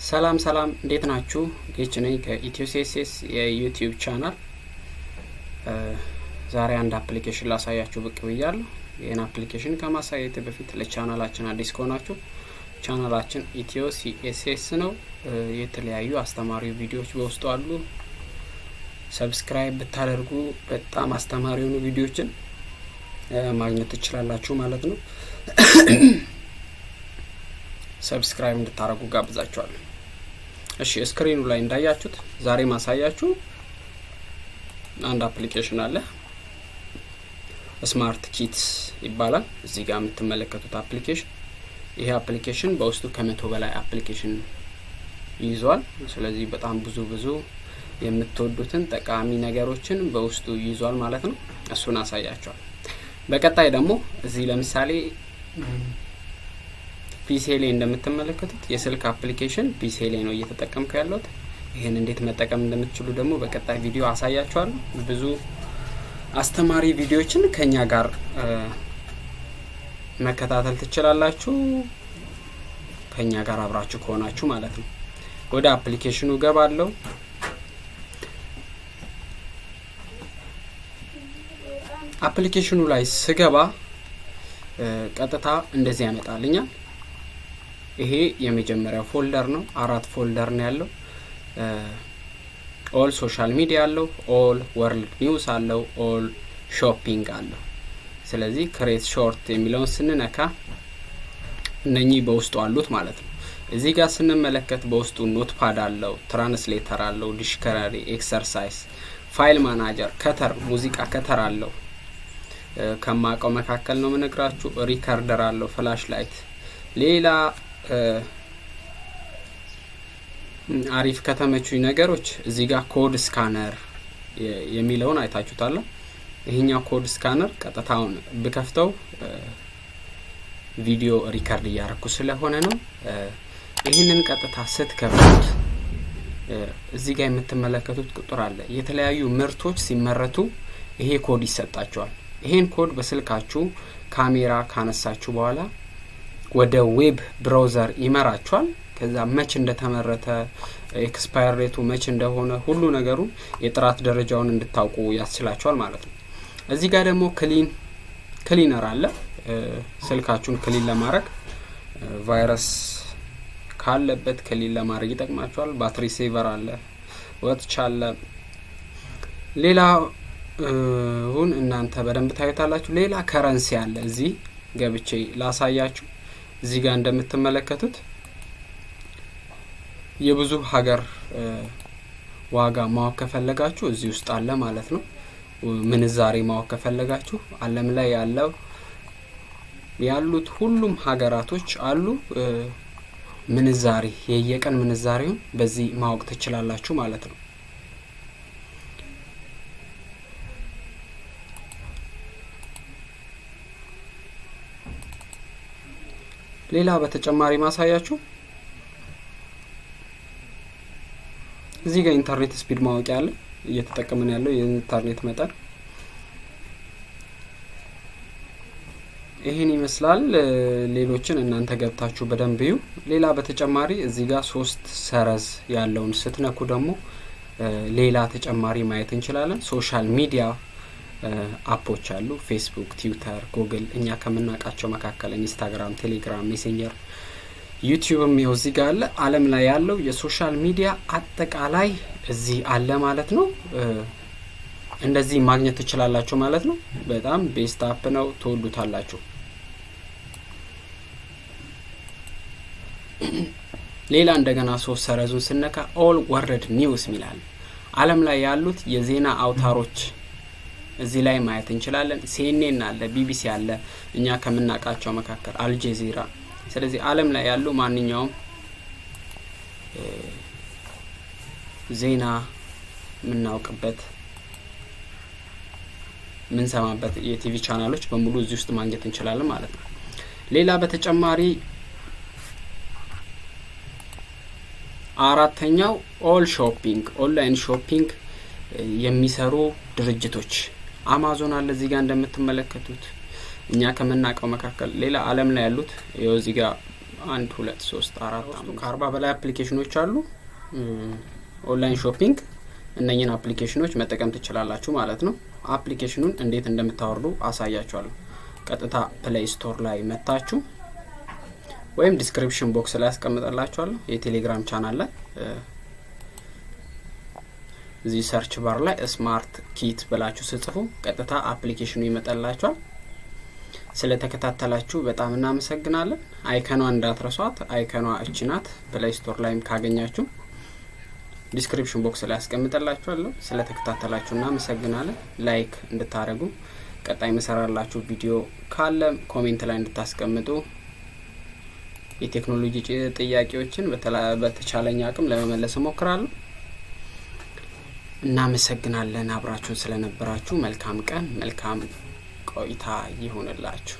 ሰላም እንዴት ናችሁ? ጌች ነኝ ከኢትዮ ሲኤስኤስ የዩቲዩብ ቻናል። ዛሬ አንድ አፕሊኬሽን ላሳያችሁ ብቅ ብያለሁ። ይሄን አፕሊኬሽን ከማሳየት በፊት ለቻናላችን አዲስ ከሆናችሁ ቻናላችን ኢትዮ ሲኤስኤስ ነው። የተለያዩ አስተማሪ ቪዲዮዎች በውስጡ አሉ። ሰብስክራይብ ብታደርጉ በጣም አስተማሪ የሆኑ ቪዲዮዎችን ማግኘት ትችላላችሁ ማለት ነው። ሰብስክራይብ እንድታረጉ ጋብዛችኋለሁ። እሺ ስክሪኑ ላይ እንዳያችሁት ዛሬ ማሳያችሁ አንድ አፕሊኬሽን አለ። ስማርት ኪትስ ይባላል። እዚህ ጋር የምትመለከቱት አፕሊኬሽን ይሄ አፕሊኬሽን በውስጡ ከ100 በላይ አፕሊኬሽን ይዟል። ስለዚህ በጣም ብዙ የምትወዱትን ጠቃሚ ነገሮችን በውስጡ ይዟል ማለት ነው። እሱን አሳያችኋለሁ። በቀጣይ ደግሞ እዚህ ለምሳሌ ፒሲ ላይ እንደምትመለከቱት የስልክ አፕሊኬሽን ፒሲ ላይ ነው እየተጠቀምኩ ያለሁት። ይሄን እንዴት መጠቀም እንደምትችሉ ደግሞ በቀጣይ ቪዲዮ አሳያችኋለሁ። ብዙ አስተማሪ ቪዲዮዎችን ከኛ ጋር መከታተል ትችላላችሁ፣ ከኛ ጋር አብራችሁ ከሆናችሁ ማለት ነው። ወደ አፕሊኬሽኑ ገባለሁ። አፕሊኬሽኑ ላይ ስገባ ቀጥታ እንደዚህ ያመጣልኛል። ይሄ የመጀመሪያው ፎልደር ነው። 4 ፎልደር ነው ያለው። ኦል ሶሻል ሚዲያ አለው፣ ኦል ወርልድ ኒውስ አለው፣ ኦል ሾፒንግ አለው። ስለዚህ ክሬት ሾርት የሚለውን ስንነካ እነኚህ በውስጡ አሉት ማለት ነው። እዚህ ጋር ስንመለከት በውስጡ ኖትፓድ አለው፣ ትራንስሌተር አለው፣ ዲክሽነሪ፣ ኤክሰርሳይዝ፣ ፋይል ማናጀር፣ ከተር ሙዚቃ ከተር አለው። ከማቀው መካከል ነው የምነግራችሁ። ሪከርደር አለው፣ ፍላሽ ላይት። ሌላ አሪፍ ከተመቹኝ ነገሮች እዚህ ጋር ኮድ ስካነር የሚለውን አይታችሁታል። ይሄኛው ኮድ ስካነር ቀጥታውን ብከፍተው ቪዲዮ ሪከርድ እያደረኩ ስለሆነ ነው። ይሄንን ቀጥታ ስትከፍቱት እዚህ ጋር የምትመለከቱት ቁጥር አለ። የተለያዩ ምርቶች ሲመረቱ ይሄ ኮድ ይሰጣቸዋል። ይሄን ኮድ በስልካችሁ ካሜራ ካነሳችሁ በኋላ ወደ ዌብ ብራውዘር ይመራችኋል። ከዛ መች እንደተመረተ ኤክስፓየር ሬቱ መች እንደሆነ ሁሉ ነገሩ የጥራት ደረጃውን እንድታውቁ ያስችላችኋል ማለት ነው። እዚህ ጋር ደግሞ ክሊነር አለ። ስልካችሁን ክሊን ለማድረግ ቫይረስ ካለበት ክሊን ለማድረግ ይጠቅማችኋል። ባትሪ ሴቨር አለ፣ ወጥቻ አለ። ሌላ እናንተ በደንብ ታዩታላችሁ። ሌላ ከረንሲ አለ። እዚህ ገብቼ ላሳያችሁ። እዚህ ጋር እንደምትመለከቱት የብዙ ሀገር ዋጋ ማወቅ ከፈለጋችሁ እዚህ ውስጥ አለ ማለት ነው። ምንዛሬ ማወቅ ከፈለጋችሁ ዓለም ላይ ያሉት ሁሉም ሀገራቶች አሉ። ምንዛሬ የየቀን ምንዛሬውን በዚህ ማወቅ ትችላላችሁ ማለት ነው። ሌላ በተጨማሪ ማሳያችሁ እዚህ ጋር ኢንተርኔት ስፒድ ማወቂያ አለ። እየተጠቀምን ያለው የኢንተርኔት መጠን ይሄን ይመስላል። ሌሎችን እናንተ ገብታችሁ በደንብ እዩ። ሌላ በተጨማሪ እዚህ ጋር 3 ሰረዝ ያለውን ስትነኩ ደግሞ ሌላ ተጨማሪ ማየት እንችላለን። ሶሻል ሚዲያ አፖች አሉ። ፌስቡክ፣ ትዊተር፣ ጉግል፣ እኛ ከምናውቃቸው መካከል ኢንስታግራም፣ ቴሌግራም፣ ሜሴንጀር፣ ዩቲዩብም ይኸው እዚህ ጋር አለ። ዓለም ላይ ያለው የሶሻል ሚዲያ አጠቃላይ እዚህ አለ ማለት ነው። እንደዚህ ማግኘት ትችላላችሁ ማለት ነው። በጣም ቤስት አፕ ነው፣ ትወዱታላችሁ። ሌላ እንደገና 3 ሰረዙን ስነካ ኦል ወርልድ ኒውስ ሚላል ዓለም ላይ ያሉት የዜና አውታሮች እዚህ ላይ ማየት እንችላለን። ሲኤንኤን አለ፣ ቢቢሲ አለ፣ እኛ ከምናውቃቸው መካከል አልጀዚራ። ስለዚህ ዓለም ላይ ያሉ ማንኛውም ዜና የምናውቅበት ምንሰማበት የቲቪ ቻናሎች በሙሉ እዚህ ውስጥ ማግኘት እንችላለን ማለት ነው። ሌላ በተጨማሪ አራተኛው ኦል ሾፒንግ፣ ኦንላይን ሾፒንግ የሚሰሩ ድርጅቶች አማዞን አለ እዚህ ጋር እንደምትመለከቱት። እኛ ከምናውቀው መካከል ሌላ ዓለም ላይ ያሉት ይኸው እዚህ ጋር 1 2 3 4 5 ከ40 በላይ አፕሊኬሽኖች አሉ። ኦንላይን ሾፒንግ እነኚህን አፕሊኬሽኖች መጠቀም ትችላላችሁ ማለት ነው። አፕሊኬሽኑን እንዴት እንደምታወርዱ አሳያችኋለሁ። ቀጥታ ፕሌይ ስቶር ላይ መጣችሁ ወይም ዲስክሪፕሽን ቦክስ ላይ አስቀምጣላችኋለሁ። የቴሌግራም ቻናል ላይ እዚህ ሰርች ባር ላይ ስማርት ኪት ብላችሁ ጽፉ ቀጥታ አፕሊኬሽኑ ይመጣላችኋል። ስለተከታተላችሁ በጣም እናመሰግናለን። አይከኗ እንዳትረሷት፣ አይከኗ እቺ ናት። ፕሌይ ስቶር ላይም ካገኛችሁ ዲስክሪፕሽን ቦክስ ላይ አስቀምጣላችኋለሁ። ስለተከታተላችሁ እናመሰግናለን። ላይክ እንድታረጉ፣ ቀጣይ መሰራላችሁ ቪዲዮ ካለ ኮሜንት ላይ እንድታስቀምጡ፣ የቴክኖሎጂ ጥያቄዎችን በተቻለኝ አቅም ለመመለስ እሞክራለሁ። እናመሰግናለን አብራችሁን ስለነበራችሁ። መልካም ቀን፣ መልካም ቆይታ ይሁንላችሁ።